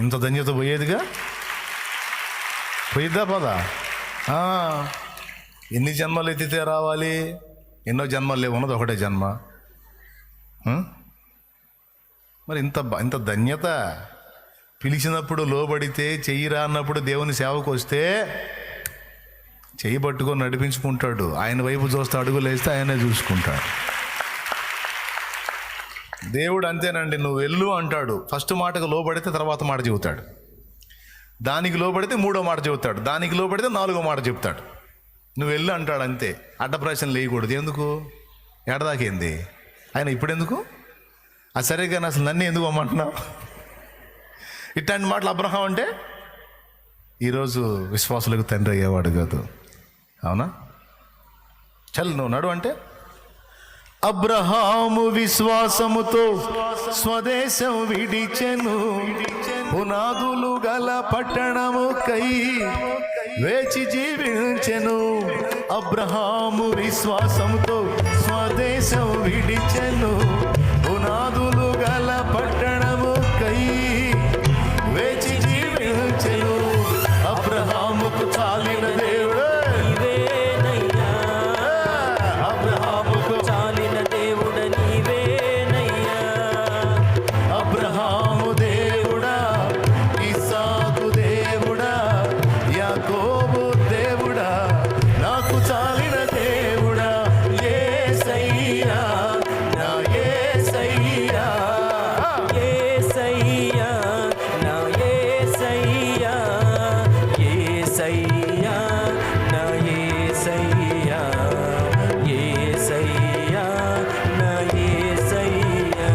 ఇంత ధన్యత పోయేదిగా, పోయిద్దా పదా? ఎన్ని జన్మలు ఎత్తితే రావాలి? ఎన్నో జన్మలు లేవు, ఉన్నది ఒకటే జన్మ. మరి ఇంత ధన్యత. పిలిచినప్పుడు లోబడితే, చెయ్యిరా అన్నప్పుడు దేవుని సేవకు వస్తే చెయ్యి పట్టుకొని నడిపించుకుంటాడు. ఆయన వైపు చూస్తే అడుగులు వేస్తే ఆయనే చూసుకుంటాడు. దేవుడు అంతేనండి. నువ్వు వెళ్ళు అంటాడు. ఫస్ట్ మాటకు లోబడితే తర్వాత మాట చెబుతాడు. దానికి లోబడితే మూడో మాట చెబుతాడు. దానికి లోబడితే నాలుగో మాట చెప్తాడు. నువ్వు వెళ్ళు అంటాడు అంతే. అడ్డ ప్రశ్నలు వేయకూడదు. ఎందుకు? ఏడదాకేంది ఆయన ఇప్పుడు ఎందుకు? సరే కానీ అసలు నన్ను ఎందుకు అమ్మంటున్నావు? ఇట్లాంటి మాటలు అబ్రహాం అంటే ఈరోజు విశ్వాసులకు తండ్రి అయ్యేవాడు కాదు. అవునా? చల్ నువ్వు నడు అంటే, అబ్రహాము విశ్వాసముతో స్వదేశం విడిచెను, పునాదులు గల పట్టణముకై వేచి జీవించెను. అబ్రహాము విశ్వాసముతో స్వదేశం విడిచెను, పునాదులు గల పట్టణముకై వేచి జీవించెను. అబ్రహాముకు చాలిన దేవుడు నీవేనయ్యా, అబ్రహాముకు చాలిన దేవుడు నీవేనయ్యా. అబ్రహాము దేవుడా, ఇస్సాకు దేవుడా, యాకోబు దేవుడా, నాకు చాలిన దేవుడా, యేసయ్యా, నా యేసయ్యా, యేసయ్యా, నా యేసయ్యా, యేసయ్యా, నా యేసయ్యా, యేసయ్యా, నా యేసయ్యా.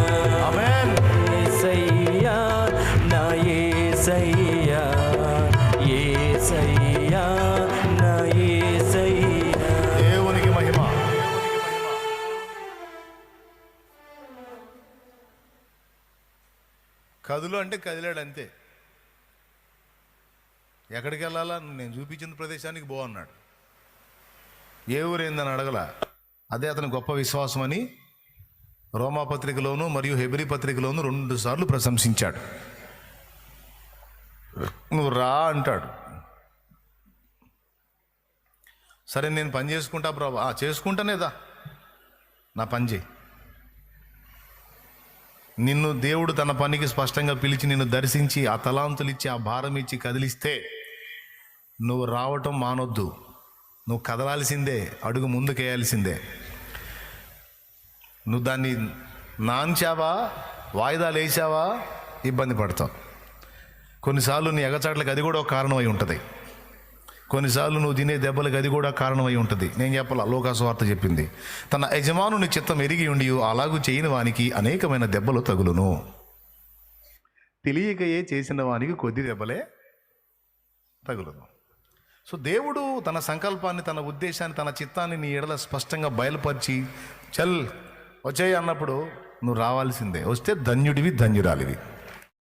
ఆమేన్. యేసయ్యా, నా యేసయ్యా, యేసయ్యా, నా యేసయ్యా. దేవునికి మహిమ. కదులు అంటే కదిలాడు అంతే. ఎక్కడికి వెళ్ళాలా? నేను చూపించిన ప్రదేశానికి పో అన్నాడు. ఏ ఊరేందని అడగల. అదే అతని గొప్ప విశ్వాసం అని రోమా పత్రికలోను మరియు హెబ్రీ పత్రికలోను 2 సార్లు ప్రశంసించాడు. నువ్వు రా అంటాడు. సరే నేను పని చేసుకుంటా ప్రభా. చేసుకుంటానేదా, నా పని చేయి. నిన్ను దేవుడు తన పనికి స్పష్టంగా పిలిచి నిన్ను దర్శించి ఆ తలాంతులు ఇచ్చి ఆ భారం ఇచ్చి కదిలిస్తే నువ్వు రావటం మానొద్దు. నువ్వు కదలాల్సిందే, అడుగు ముందుకేయాల్సిందే. నువ్వు దాన్ని నాంచావా, వాయిదాలు వేసావా, ఇబ్బంది పడతావు. కొన్నిసార్లు నీ ఎగచాట్లకు అది కూడా ఒక కారణమై ఉంటుంది. కొన్నిసార్లు నువ్వు తినే దెబ్బలకు అది కూడా కారణమై ఉంటుంది. నేను చెప్పాల, లోకాసువార్త చెప్పింది, తన యజమానుని చిత్తం ఎరిగి ఉండి అలాగూ చేయని వానికి అనేకమైన దెబ్బలు తగులును. తెలియకయే చేసిన వానికి కొద్ది దెబ్బలే తగులును. సో దేవుడు తన సంకల్పాన్ని, తన ఉద్దేశాన్ని, తన చిత్తాన్ని నీ ఎడల స్పష్టంగా బయలుపరిచి చల్ వచ్చేయి అన్నప్పుడు నువ్వు రావాల్సిందే. వస్తే ధన్యుడివి, ధన్యురాలివి.